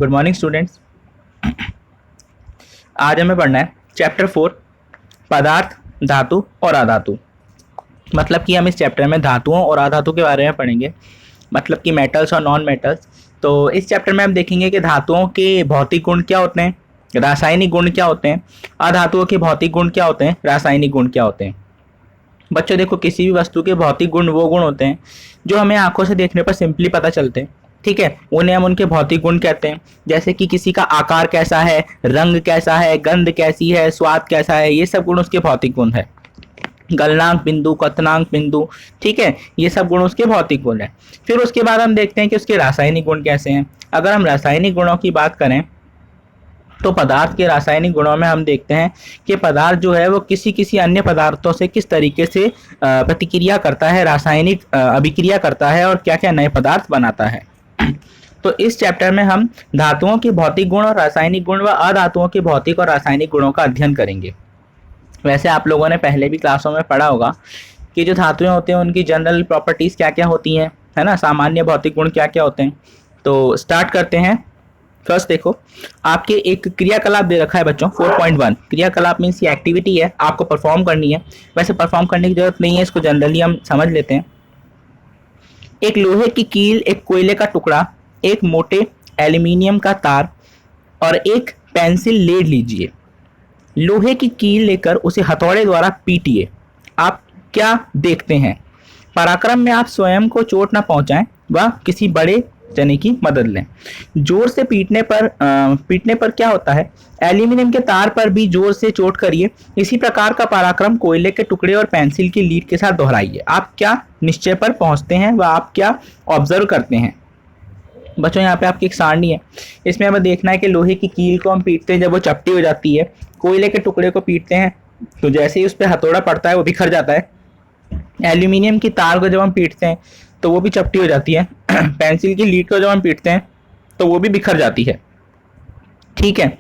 Good morning students. आज हमें पढ़ना है चैप्टर 4 पदार्थ, धातु और अधातु। मतलब कि हम इस चैप्टर में धातुओं और अधातु के बारे में पढ़ेंगे, मतलब कि मेटल्स और नॉन मेटल्स। तो इस चैप्टर में हम देखेंगे कि धातुओं के भौतिक गुण क्या होते हैं, रासायनिक गुण क्या होते हैं, अधातुओं के भौतिक गुण क्या होते हैं, रासायनिक गुण क्या होते हैं। बच्चों देखो, किसी भी वस्तु के भौतिक गुण वो गुण होते हैं जो हमें आंखों से देखने पर सिंपली पता चलते हैं, ठीक है। उन्हें हम उनके भौतिक गुण कहते हैं। जैसे कि किसी का आकार कैसा है, रंग कैसा है, गंध कैसी है, स्वाद कैसा है, ये सब गुण उसके भौतिक गुण है। गलनांक बिंदु, क्वथनांक बिंदु, ठीक है, ये सब गुण उसके भौतिक गुण है। फिर उसके बाद हम देखते हैं कि उसके रासायनिक गुण कैसे हैं। अगर हम रासायनिक गुणों की बात करें तो पदार्थ के रासायनिक गुणों में हम देखते हैं कि पदार्थ जो है वो किसी किसी अन्य पदार्थों से किस तरीके से प्रतिक्रिया करता है, रासायनिक अभिक्रिया करता है और क्या क्या नए पदार्थ बनाता है। तो इस चैप्टर में हम धातुओं के भौतिक गुण और रासायनिक गुण व अधातुओं के भौतिक और रासायनिक गुणों का अध्ययन करेंगे। वैसे आप लोगों ने पहले भी क्लासों में पढ़ा होगा कि जो धातुएं होती हैं उनकी जनरल प्रॉपर्टीज क्या क्या होती हैं, है ना, सामान्य भौतिक गुण क्या क्या होते हैं। तो स्टार्ट करते हैं। फर्स्ट देखो, आपके एक क्रियाकलाप दे रखा है बच्चों 4.1। क्रियाकलाप मीन्स ये एक्टिविटी है, आपको परफॉर्म करनी है। वैसे परफॉर्म करने की जरूरत नहीं है, इसको जनरली हम समझ लेते हैं। एक लोहे की कील, एक कोयले का टुकड़ा, एक मोटे एल्यूमिनियम का तार और एक पेंसिल ले लीजिए। लोहे की कील लेकर उसे हथौड़े द्वारा पीटिए। आप क्या देखते हैं? पराक्रम में आप स्वयं को चोट न पहुंचाएं व किसी बड़े जने की मदद लें। जोर से पीटने पर क्या होता है? एल्यूमिनियम के तार पर भी जोर से चोट करिए। इसी प्रकार का पराक्रम कोयले के टुकड़े और पेंसिल की लीड के साथ दोहराइए। आप क्या निश्चय पर पहुंचते हैं व आप क्या ऑब्जर्व करते हैं? बच्चों यहाँ पे आपकी एक सारणी है, इसमें हमें देखना है कि लोहे की कील को हम पीटते हैं जब वो चपटी हो जाती है, कोयले के टुकड़े को पीटते हैं तो जैसे ही उस पर हथौड़ा पड़ता है वो बिखर जाता है। एल्यूमिनियम की तार को जब हम पीटते हैं तो वो भी चपटी हो जाती है। पेंसिल की लीड को जब हम पीटते हैं तो वो भी बिखर जाती है, ठीक है।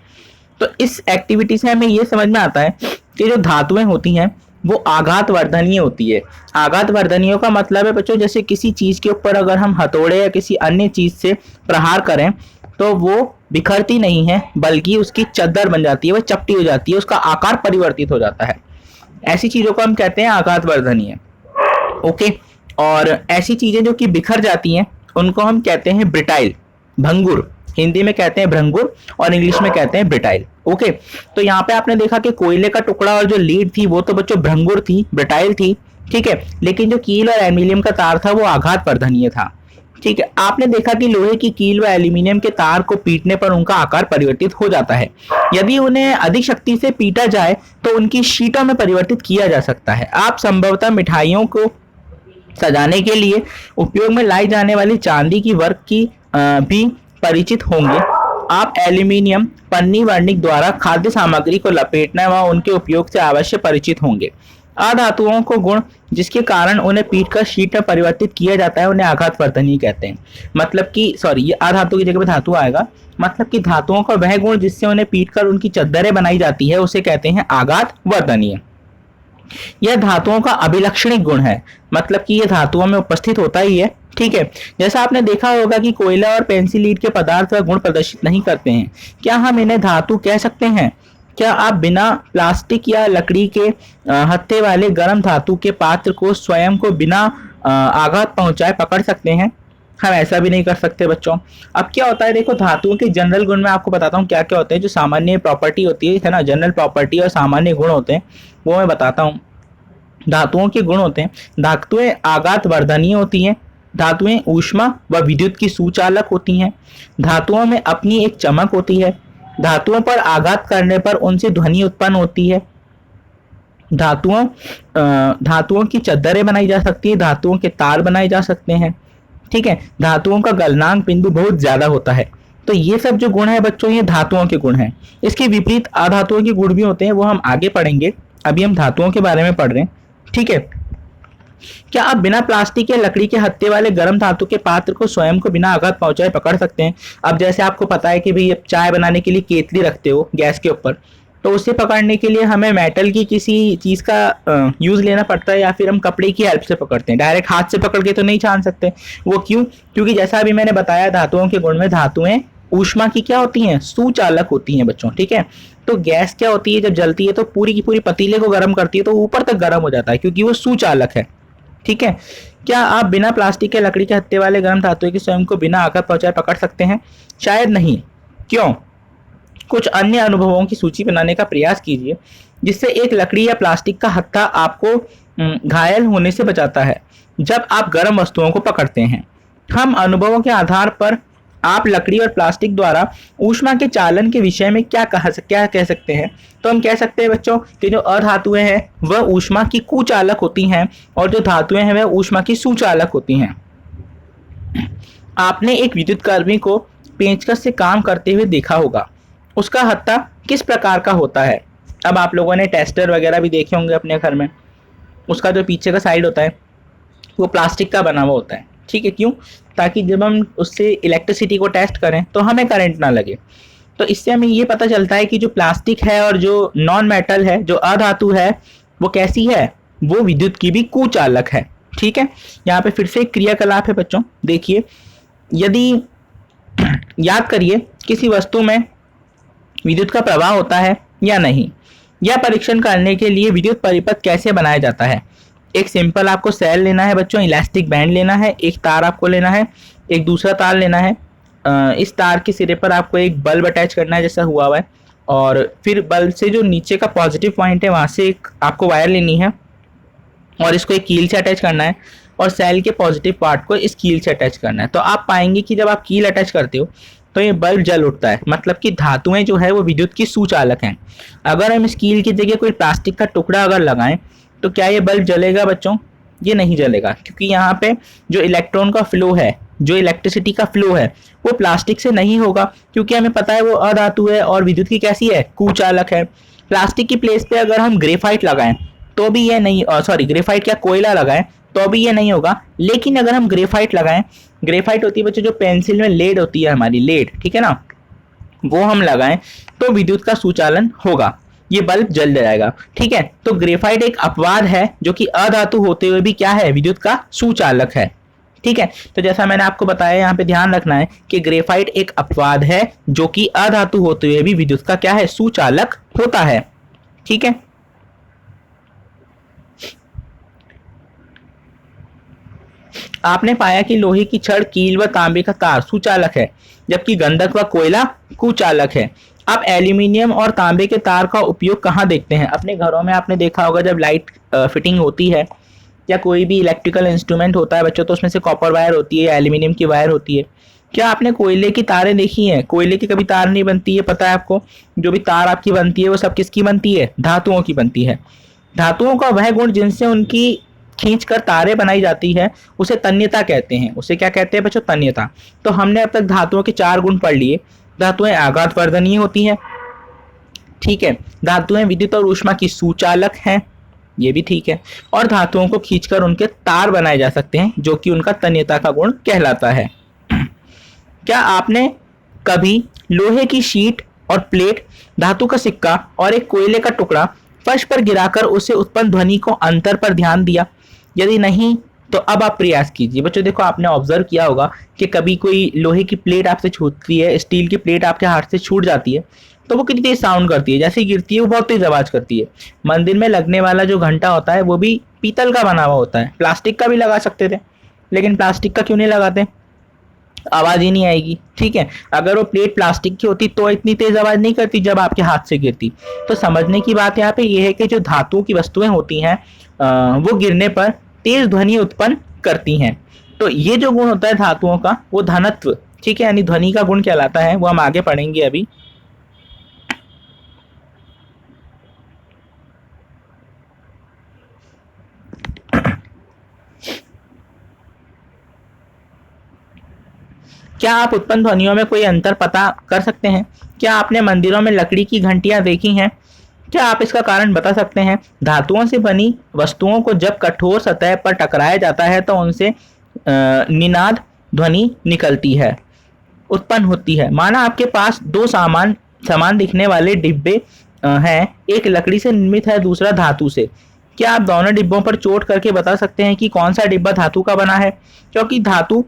तो इस एक्टिविटी से हमें ये समझ में आता है कि जो धातुएं होती हैं वो आघात वर्धनीय होती है। आघात वर्धनीय का मतलब है बच्चों, जैसे किसी चीज के ऊपर अगर हम हथौड़े या किसी अन्य चीज से प्रहार करें तो वो बिखरती नहीं है बल्कि उसकी चद्दर बन जाती है, वो चपटी हो जाती है, उसका आकार परिवर्तित हो जाता है। ऐसी चीजों को हम कहते हैं आघात वर्धनीय, ओके। और ऐसी चीजें जो कि बिखर जाती हैं उनको हम कहते हैं ब्रिटाइल, भंगुर। हिंदी में कहते हैं भंगुर और इंग्लिश में कहते हैं ब्रिटाइल, ओके। तो यहाँ पे आपने देखा कि कोयले का टुकड़ा और जो लीड थी वो तो बच्चों भंगुर थी, ब्रिटाइल थी, ठीक है। लेकिन जो कील और एल्यूमिनियम का तार था वो आघात वर्धनीय था, ठीक है। आपने देखा कि लोहे की कील व एल्यूमिनियम के तार को पीटने पर उनका आकार परिवर्तित हो जाता है। यदि उन्हें अधिक शक्ति से पीटा जाए तो उनकी शीटों में परिवर्तित किया जा सकता है। आप संभवतः मिठाइयों को सजाने के लिए उपयोग में लाई जाने वाली चांदी की वर्क की भी परिचित होंगे। आप एल्यूमिनियम पन्नी वर्णिक द्वारा खाद्य सामग्री को लपेटना व उनके उपयोग से अवश्य परिचित होंगे। अधातुओं को गुण जिसके कारण उन्हें पीटकर शीट में परिवर्तित किया जाता है उन्हें आघात वर्धनीय कहते हैं। मतलब कि सॉरी, ये अधातु की जगह पे धातु आएगा। मतलब कि धातुओं का वह गुण जिससे उन्हें पीटकर उनकी चद्दरें बनाई जाती है उसे कहते हैं आघात वर्धनीय। यह धातुओं का अभिलक्षणिक गुण है, मतलब कि यह धातुओं में उपस्थित होता ही है, ठीक है। जैसा आपने देखा होगा कि कोयला और पेंसिल लीड के पदार्थ व गुण प्रदर्शित नहीं करते हैं। क्या हम इन्हें धातु कह सकते हैं? क्या आप बिना प्लास्टिक या लकड़ी के हत्थे वाले गर्म धातु के पात्र को स्वयं को बिना आघात पहुंचाए पकड़ सकते हैं? हम ऐसा भी नहीं कर सकते बच्चों। अब क्या होता है, देखो धातुओं के जनरल गुण में आपको बताता हूँ क्या क्या होते हैं। जो सामान्य प्रॉपर्टी होती है ना, जनरल प्रॉपर्टी और सामान्य गुण होते हैं वो मैं बताता हूँ। धातुओं के गुण होते हैं, धातुएं आघात वर्धनीय होती हैं, धातुएं ऊष्मा व विद्युत की सुचालक होती हैं, धातुओं में अपनी एक चमक होती है, धातुओं पर आघात करने पर उनसे ध्वनि उत्पन्न होती है, धातुओं की चद्दरें बनाई जा सकती है, धातुओं के तार बनाए जा सकते हैं, ठीक है। धातुओं का गलनांक बिंदु बहुत ज्यादा होता है। तो ये सब जो गुण है बच्चों ये धातुओं के गुण हैं। इसके विपरीत अधातुओं के गुण भी होते हैं, वो हम आगे पढ़ेंगे। अभी हम धातुओं के बारे में पढ़ रहे हैं, ठीक है। क्या आप बिना प्लास्टिक या लकड़ी के हत्थे वाले गर्म धातु के पात्र को स्वयं को बिना आघात पहुंचाए पकड़ सकते हैं? अब जैसे आपको पता है कि भाई चाय बनाने के लिए केतली रखते हो गैस के ऊपर, तो उसे पकड़ने के लिए हमें मेटल की किसी चीज का यूज लेना पड़ता है या फिर हम कपड़े की हेल्प से पकड़ते हैं। डायरेक्ट हाथ से पकड़ के तो नहीं छान सकते। वो क्यों? क्योंकि जैसा अभी मैंने बताया धातुओं के गुण में धातुएं ऊष्मा की क्या होती हैं, सुचालक होती हैं बच्चों, ठीक है। तो गैस क्या होती है, जब जलती है तो पूरी की पूरी पतीले को गर्म करती है, तो ऊपर तक गर्म हो जाता है क्योंकि वो सुचालक है, ठीक है। क्या आप बिना प्लास्टिक या लकड़ी के हत्थे वाले गर्म धातुओं के स्वयं को बिना आघात पहुंचाए पकड़ सकते हैं? शायद नहीं। क्यों? कुछ अन्य अनुभवों की सूची बनाने का प्रयास कीजिए जिससे एक लकड़ी या प्लास्टिक का हत्था आपको घायल होने से बचाता है जब आप गर्म वस्तुओं को पकड़ते हैं। हम अनुभवों के आधार पर आप लकड़ी और प्लास्टिक द्वारा ऊष्मा के चालन के विषय में क्या कह सकते हैं? तो हम कह सकते हैं बच्चों कि जो अधातुएं हैं वह ऊष्मा की कुचालक होती हैं और जो धातुएं हैं वह ऊष्मा की सुचालक होती हैं। आपने एक विद्युत कर्मी को पेंचकस से काम करते हुए देखा होगा। उसका हत्था किस प्रकार का होता है? अब आप लोगों ने टेस्टर वगैरह भी देखे होंगे अपने घर में। उसका जो पीछे का साइड होता है वो प्लास्टिक का बना हुआ होता है, ठीक है। क्यों? ताकि जब हम उससे इलेक्ट्रिसिटी को टेस्ट करें तो हमें करंट ना लगे। तो इससे हमें ये पता चलता है कि जो प्लास्टिक है और जो नॉन मेटल है, जो अधातु है, वो कैसी है, वो विद्युत की भी कुचालक है, ठीक है। यहाँ पे फिर से एक क्रियाकलाप है बच्चों, देखिए। यदि याद करिए किसी वस्तु में विद्युत का प्रवाह होता है या नहीं, यह परीक्षण करने के लिए विद्युत परिपथ कैसे बनाया जाता है? एक सिंपल आपको सेल लेना है बच्चों, इलास्टिक बैंड लेना है, एक तार आपको लेना है, एक दूसरा तार लेना है। इस तार के सिरे पर आपको एक बल्ब अटैच करना है जैसा हुआ है, और फिर बल्ब से जो नीचे का पॉजिटिव पॉइंट है वहाँ से एक आपको वायर लेनी है और इसको एक कील से अटैच करना है और सेल के पॉजिटिव पार्ट को इस कील से अटैच करना है। तो आप पाएंगे कि जब आप कील अटैच करते हो तो ये बल्ब जल उठता है, मतलब कि धातुएं जो है वो विद्युत की सुचालक हैं। अगर हम इस कील की जगह कोई प्लास्टिक का टुकड़ा अगर लगाएं तो क्या ये बल्ब जलेगा बच्चों? ये नहीं जलेगा, क्योंकि यहाँ पे जो इलेक्ट्रॉन का फ्लो है, जो इलेक्ट्रिसिटी का फ्लो है, वो प्लास्टिक से नहीं होगा, क्योंकि हमें पता है वो अधातु है और विद्युत की कैसी है, कुचालक है। प्लास्टिक की प्लेस पे अगर हम ग्रेफाइट लगाएं तो भी ये नहीं, सॉरी ग्रेफाइट क्या, कोयला लगाएं तो भी ये नहीं होगा। लेकिन अगर हम ग्रेफाइट लगाएं, ग्रेफाइट होती है बच्चों जो पेंसिल में लेड होती है हमारी, लेड, ठीक है ना, वो हम लगाएं तो विद्युत का सुचालन होगा, ये बल्ब जल जाएगा, ठीक है। तो ग्रेफाइट एक अपवाद है जो कि अधातु होते हुए भी क्या है, विद्युत का सुचालक है, ठीक है। तो जैसा मैंने आपको बताया, यहाँ पे ध्यान रखना है कि ग्रेफाइट एक अपवाद है जो कि अधातु होते हुए भी विद्युत का क्या है, सुचालक होता है, ठीक है। आपने पाया कि लोहे की छड़, कील व तांबे का तार सुचालक है जबकि गंधक व कोयला कुचालक है। आप एल्यूमिनियम और तांबे के तार का उपयोग कहाँ देखते हैं? अपने घरों में आपने देखा होगा जब लाइट फिटिंग होती है या कोई भी इलेक्ट्रिकल इंस्ट्रूमेंट होता है बच्चों, तो उसमें से कॉपर वायर होती है, एल्यूमिनियम की वायर होती है। क्या आपने कोयले की तारें देखी हैं? कोयले की कभी तार नहीं बनती है, पता है आपको। जो भी तार आपकी बनती है वो सब किसकी बनती है? धातुओं की बनती है। धातुओं का वह गुण जिनसे उनकी खींचकर तारें बनाई जाती है उसे तन्यता कहते हैं। उसे क्या कहते हैं बच्चों? तन्यता। तो हमने अब तक धातुओं के 4 गुण पढ़ लिए। धातुएं आघात वर्धनीय होती हैं, ठीक है। धातुएं विद्युत और ऊष्मा की सुचालक हैं, ये भी ठीक है। और धातुओं को खींचकर उनके तार बनाए जा सकते हैं जो कि उनका तन्यता का गुण कहलाता है। क्या आपने कभी लोहे की शीट और प्लेट, धातु का सिक्का और एक कोयले का टुकड़ा फर्श पर गिराकर उसे उत्पन्न ध्वनि को अंतर पर ध्यान दिया? यदि नहीं तो अब आप प्रयास कीजिए। बच्चों देखो, आपने ऑब्जर्व किया होगा कि कभी कोई लोहे की प्लेट आपसे छूटती है, स्टील की प्लेट आपके हाथ से छूट जाती है तो वो कितनी तेज साउंड करती है, जैसे ही गिरती है वो बहुत तेज आवाज करती है। मंदिर में लगने वाला जो घंटा होता है वो भी पीतल का बना हुआ होता है। प्लास्टिक का भी लगा सकते थे, लेकिन प्लास्टिक का क्यों नहीं लगाते? आवाज ही नहीं आएगी, ठीक है। अगर वो प्लेट प्लास्टिक की होती तो इतनी तेज आवाज नहीं करती जब आपके हाथ से गिरती। तो समझने की बात यहाँ पे ये है कि जो धातुओं की वस्तुएं होती हैं वो गिरने पर तेज ध्वनि उत्पन्न करती हैं। तो ये जो गुण होता है धातुओं का वो धनत्व, ठीक है, यानी ध्वनि का गुण कहलाता है। वो हम आगे पढ़ेंगे अभी। क्या आप उत्पन्न ध्वनियों में कोई अंतर पता कर सकते हैं? क्या आपने मंदिरों में लकड़ी की घंटियां देखी हैं? क्या आप इसका कारण बता सकते हैं? धातुओं से बनी वस्तुओं को जब कठोर सतह पर टकराया जाता है तो उनसे निनाद ध्वनि निकलती है, उत्पन्न होती है। माना आपके पास 2 समान दिखने वाले डिब्बे हैं, एक लकड़ी से निर्मित है, दूसरा धातु से। क्या आप दोनों डिब्बों पर चोट करके बता सकते हैं कि कौन सा डिब्बा धातु का बना है? क्योंकि धातु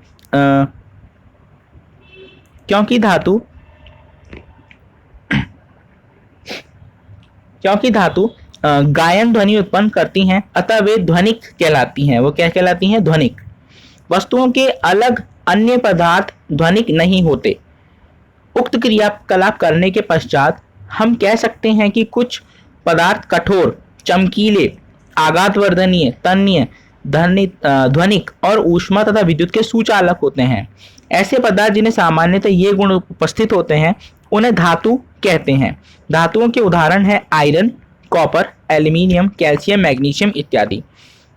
क्योंकि धातु गायन ध्वनि उत्पन्न करती हैं, अतः वे ध्वनिक कहलाती हैं। वो क्या कहलाती हैं? ध्वनिक। वस्तुओं के अलग अन्य पदार्थ ध्वनिक नहीं होते। उक्त क्रियाकलाप करने के पश्चात हम कह सकते हैं कि कुछ पदार्थ कठोर, चमकीले, आघातवर्धनीय, तन्य, ध्वनिक और ऊष्मा तथा विद्युत के सुचालक होते हैं। ऐसे पदार्थ जिन्हें सामान्यतः ये गुण उपस्थित होते हैं उन्हें धातु कहते हैं। धातुओं के उदाहरण है iron, copper, aluminium, calcium, magnesium इत्यादि।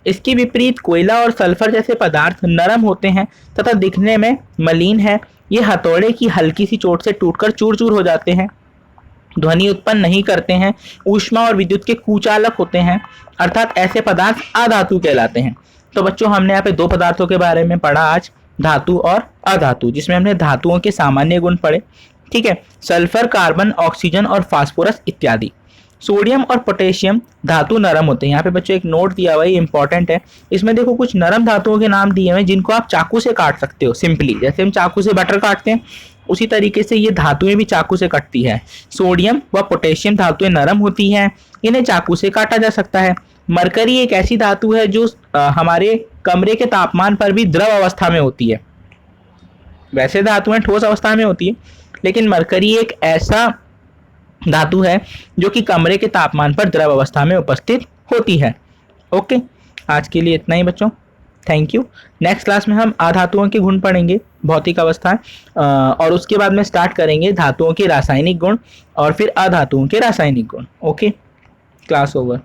इसके विपरीत कोयला और सल्फर जैसे पदार्थ नरम होते हैं तथा दिखने में मलिन है। ये हथौड़े की हल्की सी चोट से टूटकर चूर चूर हो जाते हैं, ध्वनि उत्पन्न नहीं करते हैं, ऊष्मा और विद्युत के कुचालक होते हैं, अर्थात ऐसे पदार्थ अधातु कहलाते हैं। तो बच्चों हमने यहाँ पे दो पदार्थों के बारे में पढ़ा आज, धातु और अधातु, जिसमें हमने धातुओं के सामान्य गुण पढ़े। ठीक है, सल्फर, कार्बन, ऑक्सीजन और फास्फोरस इत्यादि। सोडियम और पोटेशियम धातु नरम होते हैं। यहाँ पे बच्चों एक नोट दिया हुआ है, इंपॉर्टेंट है। इसमें देखो कुछ नरम धातुओं के नाम दिए हुए हैं जिनको आप चाकू से काट सकते हो सिंपली, जैसे हम चाकू से बटर काटते हैं उसी तरीके से ये धातुएं भी चाकू से कटती है। सोडियम व पोटेशियम धातुएं नरम होती हैं, इन्हें चाकू से काटा जा सकता है। मरकरी एक ऐसी धातु है जो हमारे कमरे के तापमान पर भी द्रव अवस्था में होती है। वैसे धातुएं ठोस अवस्था में होती है, लेकिन मरकरी एक ऐसा धातु है जो कि कमरे के तापमान पर द्रव अवस्था में उपस्थित होती है। ओके, आज के लिए इतना ही बच्चों, थैंक यू। नेक्स्ट क्लास में हम अधातुओं के गुण पढ़ेंगे, भौतिक अवस्थाएं, और उसके बाद में स्टार्ट करेंगे धातुओं के रासायनिक गुण और फिर अधातुओं के रासायनिक गुण। Okay, class over.